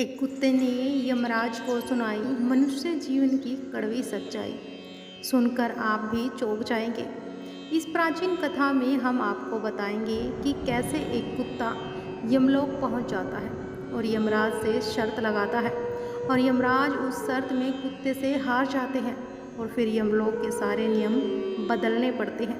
एक कुत्ते ने यमराज को सुनाई मनुष्य जीवन की कड़वी सच्चाई। सुनकर आप भी चौंक जाएंगे। इस प्राचीन कथा में हम आपको बताएंगे कि कैसे एक कुत्ता यमलोक पहुंच जाता है और यमराज से शर्त लगाता है और यमराज उस शर्त में कुत्ते से हार जाते हैं और फिर यमलोक के सारे नियम बदलने पड़ते हैं।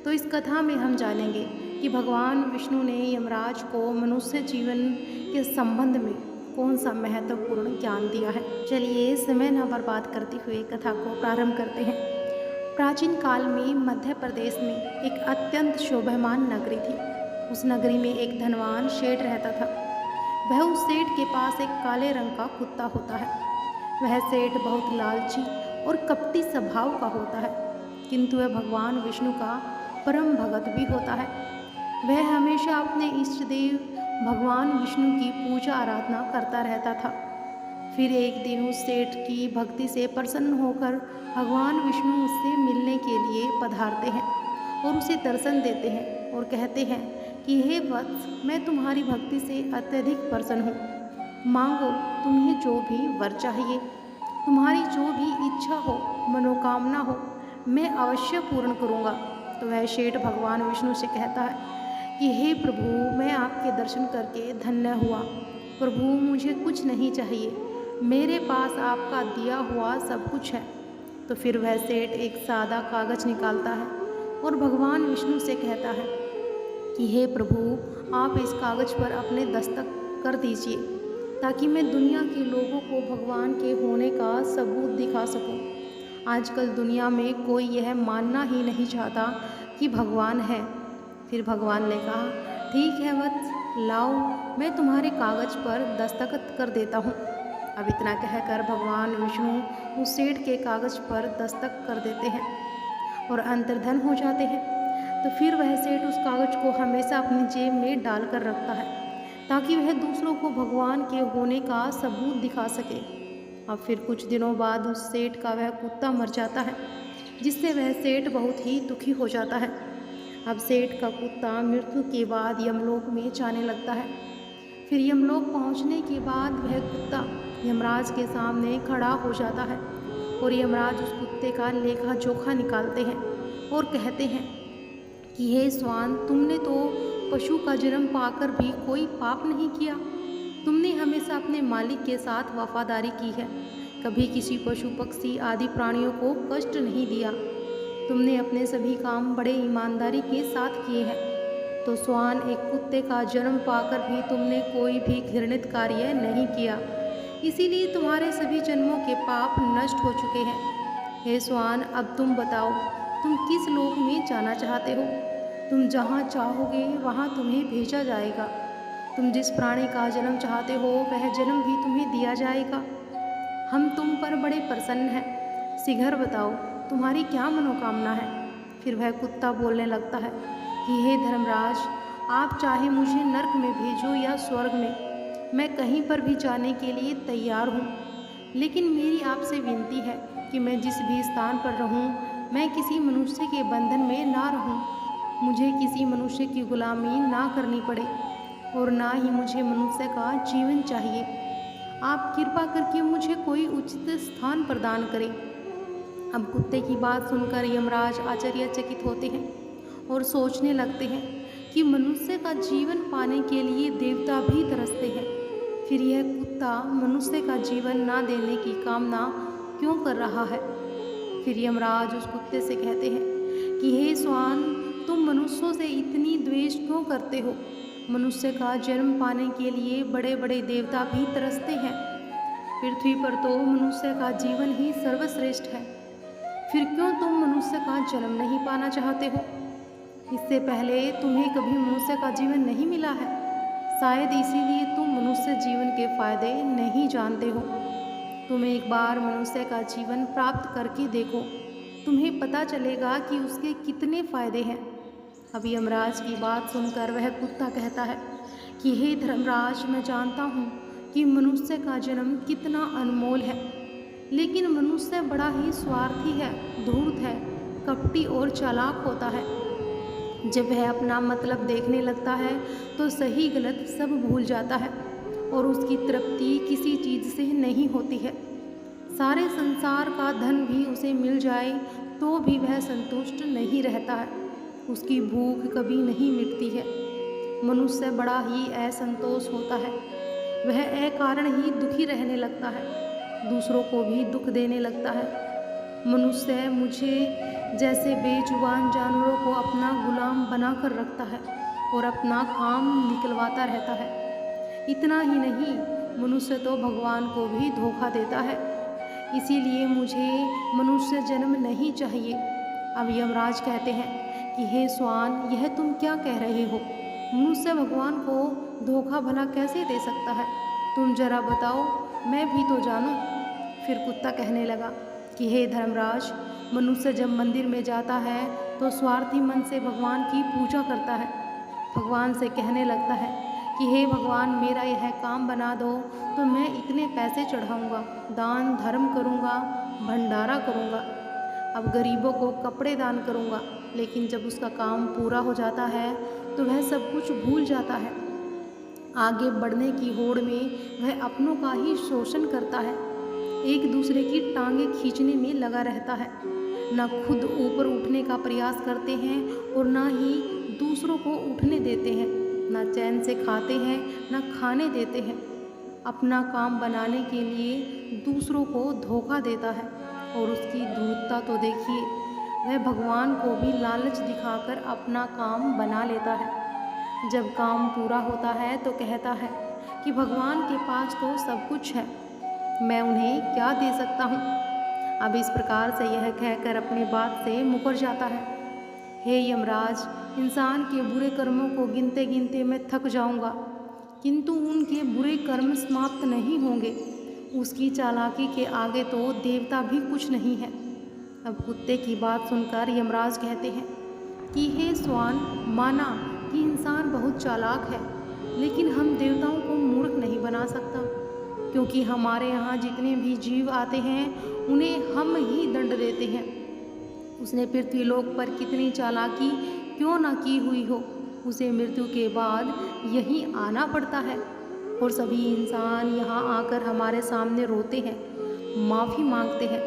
तो इस कथा में हम जानेंगे कि भगवान विष्णु ने यमराज को मनुष्य जीवन के संबंध में कौन सा महत्वपूर्ण ज्ञान दिया है। चलिए समय न बर्बाद करते हुए कथा को प्रारंभ करते हैं। प्राचीन काल में मध्य प्रदेश में एक अत्यंत शोभायमान नगरी थी। उस नगरी में एक धनवान सेठ रहता था। वह उस सेठ के पास एक काले रंग का कुत्ता होता है। वह सेठ बहुत लालची और कपटी स्वभाव का होता है, किंतु वह भगवान विष्णु का परम भगत भी होता है। वह हमेशा अपने इष्ट देव भगवान विष्णु की पूजा आराधना करता रहता था। फिर एक दिन उस सेठ की भक्ति से प्रसन्न होकर भगवान विष्णु उससे मिलने के लिए पधारते हैं और उसे दर्शन देते हैं और कहते हैं कि हे वत्स, मैं तुम्हारी भक्ति से अत्यधिक प्रसन्न हूँ। मांगो तुम्हें जो भी वर चाहिए, तुम्हारी जो भी इच्छा हो, मनोकामना हो, मैं अवश्य पूर्ण करूँगा। तो वह सेठ भगवान विष्णु से कहता है कि हे प्रभु, मैं आपके दर्शन करके धन्य हुआ। प्रभु, मुझे कुछ नहीं चाहिए, मेरे पास आपका दिया हुआ सब कुछ है। तो फिर वह सेठ एक सादा कागज़ निकालता है और भगवान विष्णु से कहता है कि हे प्रभु, आप इस कागज़ पर अपने दस्तक कर दीजिए ताकि मैं दुनिया के लोगों को भगवान के होने का सबूत दिखा सकूं। आजकल दुनिया में कोई यह मानना ही नहीं चाहता कि भगवान है। फिर भगवान ने कहा, ठीक है वत्स, लाओ, मैं तुम्हारे कागज़ पर दस्तखत कर देता हूँ। अब इतना कहकर भगवान विष्णु उस सेठ के कागज़ पर दस्तक कर देते हैं और अंतर्धन हो जाते हैं। तो फिर वह सेठ उस कागज़ को हमेशा अपनी जेब में डाल कर रखता है ताकि वह दूसरों को भगवान के होने का सबूत दिखा सके। अब फिर कुछ दिनों बाद उस सेठ का वह कुत्ता मर जाता है, जिससे वह सेठ बहुत ही दुखी हो जाता है। अब सेठ का कुत्ता मृत्यु के बाद यमलोक में जाने लगता है। फिर यमलोक पहुंचने के बाद वह कुत्ता यमराज के सामने खड़ा हो जाता है और यमराज उस कुत्ते का लेखा जोखा निकालते हैं और कहते हैं कि हे स्वान, तुमने तो पशु का जन्म पाकर भी कोई पाप नहीं किया। तुमने हमेशा अपने मालिक के साथ वफादारी की है, कभी किसी पशु पक्षी आदि प्राणियों को कष्ट नहीं दिया। तुमने अपने सभी काम बड़े ईमानदारी के साथ किए हैं। तो स्वान, एक कुत्ते का जन्म पाकर भी तुमने कोई भी घृणित कार्य नहीं किया, इसीलिए तुम्हारे सभी जन्मों के पाप नष्ट हो चुके हैं। हे स्वान, अब तुम बताओ, तुम किस लोक में जाना चाहते हो? तुम जहाँ चाहोगे वहाँ तुम्हें भेजा जाएगा। तुम जिस प्राणी का जन्म चाहते हो वह जन्म भी तुम्हें दिया जाएगा। हम तुम पर बड़े प्रसन्न हैं। शीघ्र बताओ, तुम्हारी क्या मनोकामना है? फिर वह कुत्ता बोलने लगता है कि हे धर्मराज, आप चाहे मुझे नर्क में भेजो या स्वर्ग में, मैं कहीं पर भी जाने के लिए तैयार हूँ। लेकिन मेरी आपसे विनती है कि मैं जिस भी स्थान पर रहूँ, मैं किसी मनुष्य के बंधन में ना रहूँ। मुझे किसी मनुष्य की गुलामी ना करनी पड़े और ना ही मुझे मनुष्य का जीवन चाहिए। आप कृपा करके मुझे कोई उचित स्थान प्रदान करें। अब कुत्ते की बात सुनकर यमराज आश्चर्यचकित होते हैं और सोचने लगते हैं कि मनुष्य का जीवन पाने के लिए देवता भी तरसते हैं। फिर यह कुत्ता मनुष्य का जीवन ना देने की कामना क्यों कर रहा है? फिर यमराज उस कुत्ते से कहते हैं कि हे स्वान, तुम मनुष्यों से इतनी द्वेष क्यों करते हो? मनुष्य का जन्म पाने के लिए बड़े बड़े देवता भी तरसते हैं। पृथ्वी पर तो मनुष्य का जीवन ही सर्वश्रेष्ठ है। फिर क्यों तुम मनुष्य का जन्म नहीं पाना चाहते हो? इससे पहले तुम्हें कभी मनुष्य का जीवन नहीं मिला है, शायद इसीलिए तुम मनुष्य जीवन के फायदे नहीं जानते हो। तुम एक बार मनुष्य का जीवन प्राप्त करके देखो, तुम्हें पता चलेगा कि उसके कितने फायदे हैं। अब यमराज की बात सुनकर वह कुत्ता कहता है कि हे धर्मराज, मैं जानता हूँ कि मनुष्य का जन्म कितना अनमोल है, लेकिन मनुष्य बड़ा ही स्वार्थी है, धूर्त है, कपटी और चालाक होता है। जब वह अपना मतलब देखने लगता है तो सही गलत सब भूल जाता है और उसकी तृप्ति किसी चीज़ से नहीं होती है। सारे संसार का धन भी उसे मिल जाए तो भी वह संतुष्ट नहीं रहता है। उसकी भूख कभी नहीं मिटती है। मनुष्य बड़ा ही असंतोष होता है। वह अकारण ही दुखी रहने लगता है, दूसरों को भी दुख देने लगता है। मनुष्य मुझे जैसे बेजुबान जानवरों को अपना गुलाम बनाकर रखता है और अपना काम निकलवाता रहता है। इतना ही नहीं, मनुष्य तो भगवान को भी धोखा देता है। इसीलिए मुझे मनुष्य जन्म नहीं चाहिए। अब यमराज कहते हैं कि हे स्वान, यह तुम क्या कह रहे हो? मनुष्य भगवान को धोखा भला कैसे दे सकता है? तुम जरा बताओ, मैं भी तो जानूं। फिर कुत्ता कहने लगा कि हे धर्मराज, मनुष्य जब मंदिर में जाता है तो स्वार्थी मन से भगवान की पूजा करता है। भगवान से कहने लगता है कि हे भगवान, मेरा यह काम बना दो तो मैं इतने पैसे चढ़ाऊँगा, दान धर्म करूँगा, भंडारा करूँगा, अब गरीबों को कपड़े दान करूँगा। लेकिन जब उसका काम पूरा हो जाता है तो वह सब कुछ भूल जाता है। आगे बढ़ने की होड़ में वह अपनों का ही शोषण करता है, एक दूसरे की टांगें खींचने में लगा रहता है। न खुद ऊपर उठने का प्रयास करते हैं और न ही दूसरों को उठने देते हैं। न चैन से खाते हैं, न खाने देते हैं। अपना काम बनाने के लिए दूसरों को धोखा देता है। और उसकी धूर्तता तो देखिए, वह भगवान को भी लालच दिखाकर अपना काम बना लेता है। जब काम पूरा होता है तो कहता है कि भगवान के पास तो सब कुछ है, मैं उन्हें क्या दे सकता हूँ। अब इस प्रकार से यह कहकर अपनी बात से मुकर जाता है। हे यमराज, इंसान के बुरे कर्मों को गिनते गिनते मैं थक जाऊँगा, किंतु उनके बुरे कर्म समाप्त नहीं होंगे। उसकी चालाकी के आगे तो देवता भी कुछ नहीं है। अब कुत्ते की बात सुनकर यमराज कहते हैं कि हे स्वान, माना कि इंसान बहुत चालाक है, लेकिन हम देवताओं को मूर्ख नहीं बना सकता, क्योंकि हमारे यहाँ जितने भी जीव आते हैं उन्हें हम ही दंड देते हैं। उसने पृथ्वीलोक पर कितनी चालाकी क्यों ना की हुई हो, उसे मृत्यु के बाद यहीं आना पड़ता है। और सभी इंसान यहाँ आकर हमारे सामने रोते हैं, माफ़ी मांगते हैं,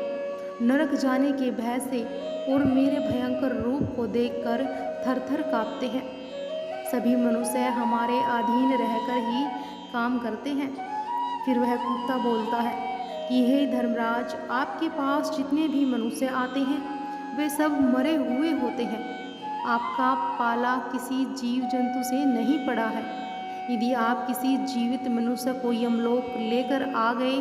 नरक जाने के भय से और मेरे भयंकर रूप को देखकर थर थर काँपते हैं। सभी मनुष्य हमारे अधीन रहकर ही काम करते हैं। फिर वह कुत्ता बोलता है कि हे धर्मराज, आपके पास जितने भी मनुष्य आते हैं वे सब मरे हुए होते हैं। आपका पाला किसी जीव जंतु से नहीं पड़ा है। यदि आप किसी जीवित मनुष्य को यमलोक लेकर आ गए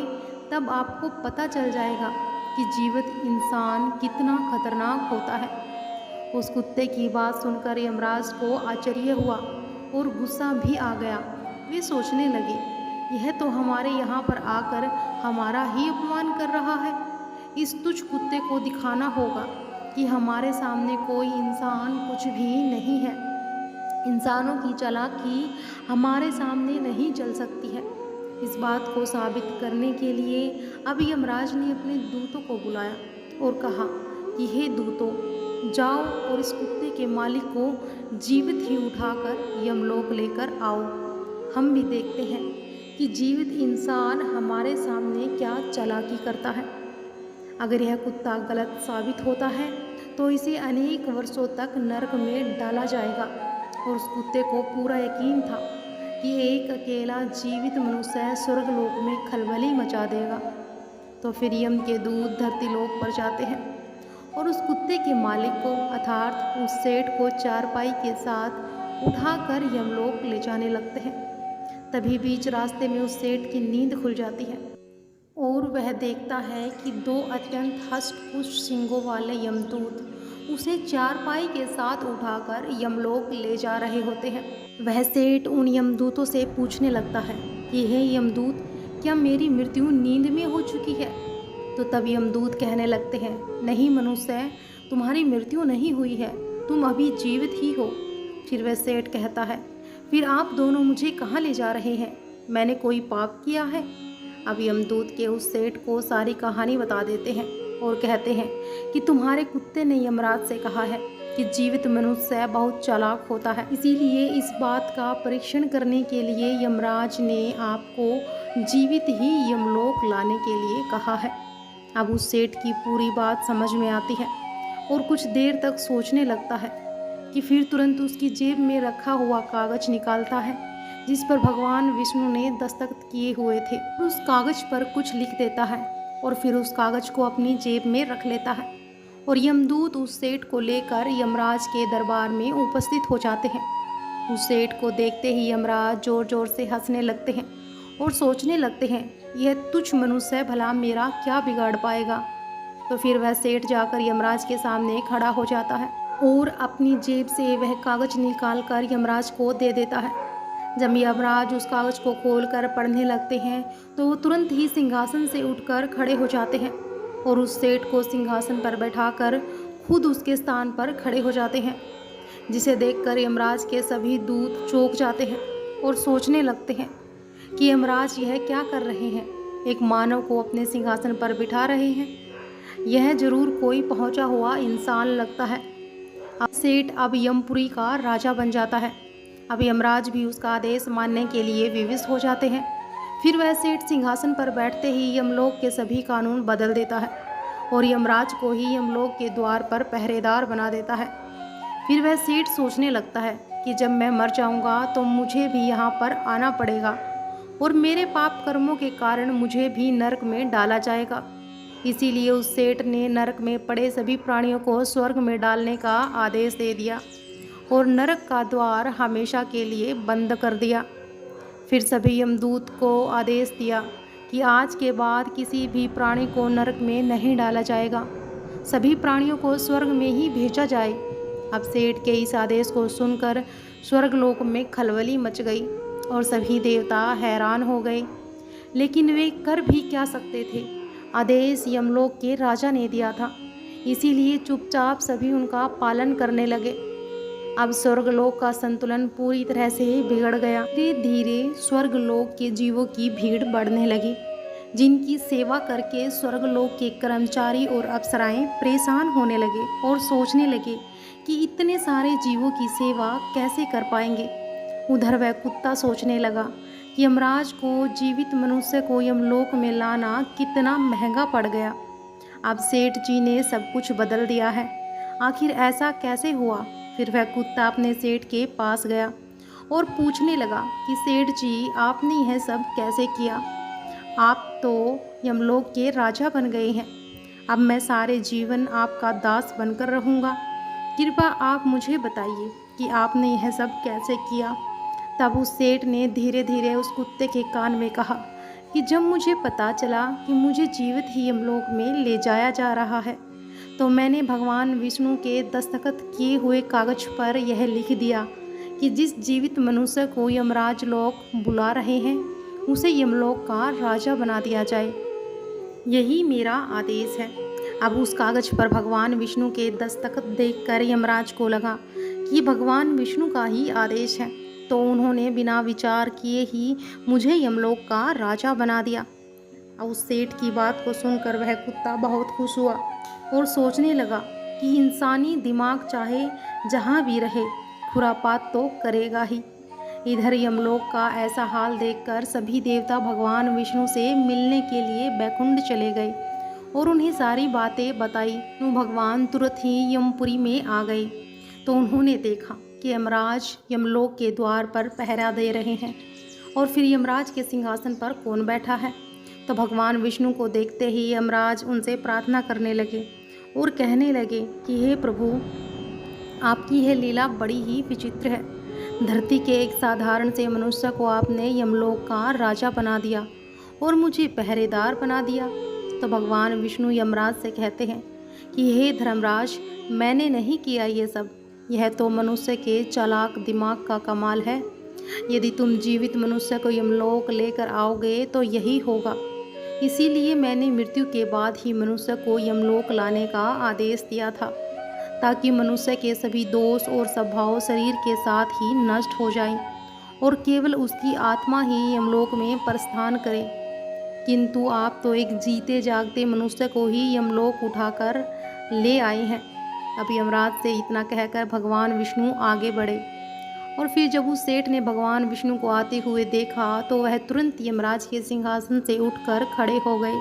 तब आपको पता चल जाएगा कि जीवित इंसान कितना खतरनाक होता है। उस कुत्ते की बात सुनकर यमराज को आश्चर्य हुआ और गुस्सा भी आ गया। वे सोचने लगे, यह तो हमारे यहाँ पर आकर हमारा ही अपमान कर रहा है। इस तुच्छ कुत्ते को दिखाना होगा कि हमारे सामने कोई इंसान कुछ भी नहीं है। इंसानों की चालाकी हमारे सामने नहीं चल सकती है। इस बात को साबित करने के लिए अब यमराज ने अपने दूतों को बुलाया और कहा कि हे दूतों, जाओ और इस कुत्ते के मालिक को जीवित ही उठाकर यमलोक लेकर आओ। हम भी देखते हैं कि जीवित इंसान हमारे सामने क्या चालाकी करता है। अगर यह कुत्ता गलत साबित होता है तो इसे अनेक वर्षों तक नरक में डाला जाएगा। और उस कुत्ते को पूरा यकीन था कि एक अकेला जीवित मनुष्य स्वर्गलोक में खलबली मचा देगा। तो फिर यम के दूत धरती लोक पर जाते हैं और उस कुत्ते के मालिक को अर्थात उस सेठ को चारपाई के साथ उठाकर यमलोक ले जाने लगते हैं। तभी बीच रास्ते में उस सेठ की नींद खुल जाती है और वह देखता है कि दो अत्यंत हष्ट-पुष्ट सींगों वाले यमदूत उसे चारपाई के साथ उठाकर यमलोक ले जा रहे होते हैं। वह सेठ उन यमदूतों से पूछने लगता है कि हे यमदूत, क्या मेरी मृत्यु नींद में हो चुकी है? तो तब यमदूत कहने लगते हैं, नहीं मनुष्य, तुम्हारी मृत्यु नहीं हुई है, तुम अभी जीवित ही हो। फिर वह सेठ कहता है, फिर आप दोनों मुझे कहाँ ले जा रहे हैं? मैंने कोई पाप किया है? अब यमदूत के उस सेठ को सारी कहानी बता देते हैं और कहते हैं कि तुम्हारे कुत्ते ने यमराज से कहा है कि जीवित मनुष्य बहुत चालाक होता है। इसीलिए इस बात का परीक्षण करने के लिए यमराज ने आपको जीवित ही यमलोक लाने के लिए कहा है। अब उस सेठ की पूरी बात समझ में आती है और कुछ देर तक सोचने लगता है कि फिर तुरंत उसकी जेब में रखा हुआ कागज निकालता है जिस पर भगवान विष्णु ने दस्तखत किए हुए थे। उस कागज पर कुछ लिख देता है और फिर उस कागज को अपनी जेब में रख लेता है और यमदूत उस सेठ को लेकर यमराज के दरबार में उपस्थित हो जाते हैं। उस सेठ को देखते ही यमराज जोर जोर से हंसने लगते हैं और सोचने लगते हैं, यह तुच्छ मनुष्य भला मेरा क्या बिगाड़ पाएगा। तो फिर वह सेठ जाकर यमराज के सामने खड़ा हो जाता है और अपनी जेब से वह कागज निकाल कर यमराज को दे देता है। जब यमराज उस कागज को खोलकर पढ़ने लगते हैं तो वो तुरंत ही सिंहासन से उठकर खड़े हो जाते हैं और उस सेठ को सिंहासन पर बैठाकर खुद उसके स्थान पर खड़े हो जाते हैं, जिसे देखकर यमराज के सभी दूत चौंक जाते हैं और सोचने लगते हैं कि यमराज यह क्या कर रहे हैं। एक मानव को अपने सिंहासन पर बिठा रहे हैं, यह जरूर कोई पहुंचा हुआ इंसान लगता है। अब सेठ अब यमपुरी का राजा बन जाता है। अब यमराज भी उसका आदेश मानने के लिए विवश हो जाते हैं। फिर वह सेठ सिंहासन पर बैठते ही यमलोक के सभी कानून बदल देता है और यमराज को ही यमलोक के द्वार पर पहरेदार बना देता है। फिर वह सेठ सोचने लगता है कि जब मैं मर जाऊंगा तो मुझे भी यहाँ पर आना पड़ेगा और मेरे पाप कर्मों के कारण मुझे भी नरक में डाला जाएगा। इसीलिए उस सेठ ने नरक में पड़े सभी प्राणियों को स्वर्ग में डालने का आदेश दे दिया और नरक का द्वार हमेशा के लिए बंद कर दिया। फिर सभी यमदूत को आदेश दिया कि आज के बाद किसी भी प्राणी को नरक में नहीं डाला जाएगा, सभी प्राणियों को स्वर्ग में ही भेजा जाए। अब सेठ के इस आदेश को सुनकर स्वर्गलोक में खलबली मच गई और सभी देवता हैरान हो गए, लेकिन वे कर भी क्या सकते थे। आदेश यमलोक के राजा ने दिया था, इसीलिए चुपचाप सभी उनका पालन करने लगे। अब स्वर्गलोक का संतुलन पूरी तरह से बिगड़ गया। धीरे धीरे स्वर्गलोक के जीवों की भीड़ बढ़ने लगी, जिनकी सेवा करके स्वर्गलोक के कर्मचारी और अप्सराएं परेशान होने लगे और सोचने लगे कि इतने सारे जीवों की सेवा कैसे कर पाएंगे। उधर वह कुत्ता सोचने लगा कि यमराज को जीवित मनुष्य को यमलोक में लाना कितना महंगा पड़ गया। अब सेठ जी ने सब कुछ बदल दिया है, आखिर ऐसा कैसे हुआ। फिर वह कुत्ता अपने सेठ के पास गया और पूछने लगा कि सेठ जी, आपने यह सब कैसे किया। आप तो यमलोक के राजा बन गए हैं, अब मैं सारे जीवन आपका दास बनकर रहूँगा। कृपया आप मुझे बताइए कि आपने यह सब कैसे किया। तब उस सेठ ने धीरे धीरे उस कुत्ते के कान में कहा कि जब मुझे पता चला कि मुझे जीवित ही यमलोक में ले जाया जा रहा है तो मैंने भगवान विष्णु के दस्तखत किए हुए कागज पर यह लिख दिया कि जिस जीवित मनुष्य को यमराज लोग बुला रहे हैं उसे यमलोक का राजा बना दिया जाए। यही मेरा आदेश है। अब उस कागज पर भगवान विष्णु के दस्तखत देखकर यमराज को लगा कि भगवान विष्णु का ही आदेश है, तो उन्होंने बिना विचार किए ही मुझे यमलोक का राजा बना दिया। उस सेठ की बात को सुनकर वह कुत्ता बहुत खुश हुआ और सोचने लगा कि इंसानी दिमाग चाहे जहाँ भी रहे खुरापात तो करेगा ही। इधर यमलोक का ऐसा हाल देखकर सभी देवता भगवान विष्णु से मिलने के लिए बैकुंठ चले गए और उन्हें सारी बातें बताई। तो भगवान तुरंत ही यमपुरी में आ गए तो उन्होंने देखा कि यमराज यमलोक के द्वार पर पहरा दे रहे हैं और फिर यमराज के सिंहासन पर कौन बैठा है। तो भगवान विष्णु को देखते ही यमराज उनसे प्रार्थना करने लगे और कहने लगे कि हे प्रभु, आपकी यह लीला बड़ी ही विचित्र है। धरती के एक साधारण से मनुष्य को आपने यमलोक का राजा बना दिया और मुझे पहरेदार बना दिया। तो भगवान विष्णु यमराज से कहते हैं कि हे धर्मराज, मैंने नहीं किया ये सब, यह तो मनुष्य के चालाक दिमाग का कमाल है। यदि तुम जीवित मनुष्य को यमलोक लेकर आओगे तो यही होगा, इसीलिए मैंने मृत्यु के बाद ही मनुष्य को यमलोक लाने का आदेश दिया था, ताकि मनुष्य के सभी दोष और स्वभाव शरीर के साथ ही नष्ट हो जाएं और केवल उसकी आत्मा ही यमलोक में प्रस्थान करे। किंतु आप तो एक जीते जागते मनुष्य को ही यमलोक उठाकर ले आए हैं। अब यमराज से इतना कहकर भगवान विष्णु आगे बढ़े और फिर जब उस सेठ ने भगवान विष्णु को आते हुए देखा तो वह तुरंत यमराज के सिंहासन से उठकर खड़े हो गए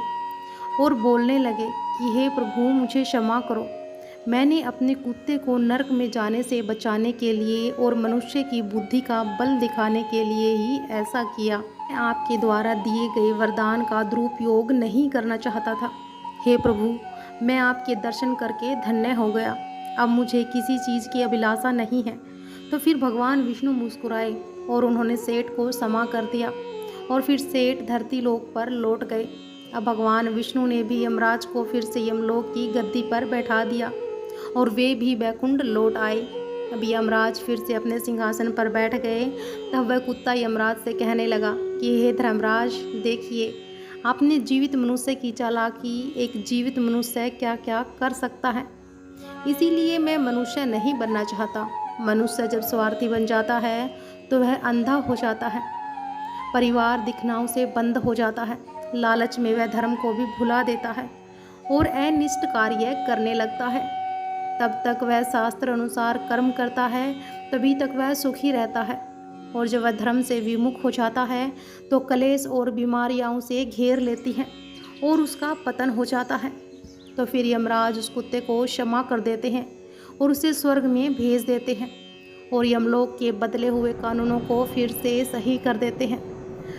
और बोलने लगे कि हे प्रभु, मुझे क्षमा करो। मैंने अपने कुत्ते को नरक में जाने से बचाने के लिए और मनुष्य की बुद्धि का बल दिखाने के लिए ही ऐसा किया। मैं आपके द्वारा दिए गए वरदान का दुरुपयोग नहीं करना चाहता था। हे प्रभु, मैं आपके दर्शन करके धन्य हो गया। अब मुझे किसी चीज़ की अभिलाषा नहीं है। तो फिर भगवान विष्णु मुस्कुराए और उन्होंने सेठ को क्षमा कर दिया और फिर सेठ धरती लोक पर लौट गए। अब भगवान विष्णु ने भी यमराज को फिर से यमलोक की गद्दी पर बैठा दिया और वे भी बैकुंठ लौट आए। अब यमराज फिर से अपने सिंहासन पर बैठ गए। तब वह कुत्ता यमराज से कहने लगा कि हे धर्मराज, देखिए आपने जीवित मनुष्य की चालाकी एक जीवित मनुष्य क्या क्या कर सकता है। इसीलिए मैं मनुष्य नहीं बनना चाहता। मनुष्य जब स्वार्थी बन जाता है तो वह अंधा हो जाता है, परिवार दिखनाओं से बंद हो जाता है, लालच में वह धर्म को भी भुला देता है और अनिष्ट कार्य करने लगता है। तब तक वह शास्त्र अनुसार कर्म करता है, तभी तक वह सुखी रहता है। और जब वह धर्म से विमुख हो जाता है तो कलेश और बीमारियां उसे घेर लेती हैं और उसका पतन हो जाता है। तो फिर यमराज उस कुत्ते को क्षमा कर देते हैं और उसे स्वर्ग में भेज देते हैं और यमलोक के बदले हुए कानूनों को फिर से सही कर देते हैं।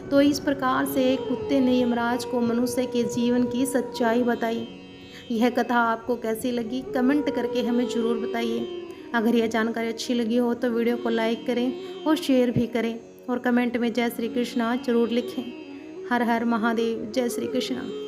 तो इस प्रकार से कुत्ते ने यमराज को मनुष्य के जीवन की सच्चाई बताई। यह कथा आपको कैसी लगी कमेंट करके हमें ज़रूर बताइए। अगर यह जानकारी अच्छी लगी हो तो वीडियो को लाइक करें और शेयर भी करें और कमेंट में जय श्री कृष्णा जरूर लिखें। हर हर महादेव, जय श्री कृष्णा।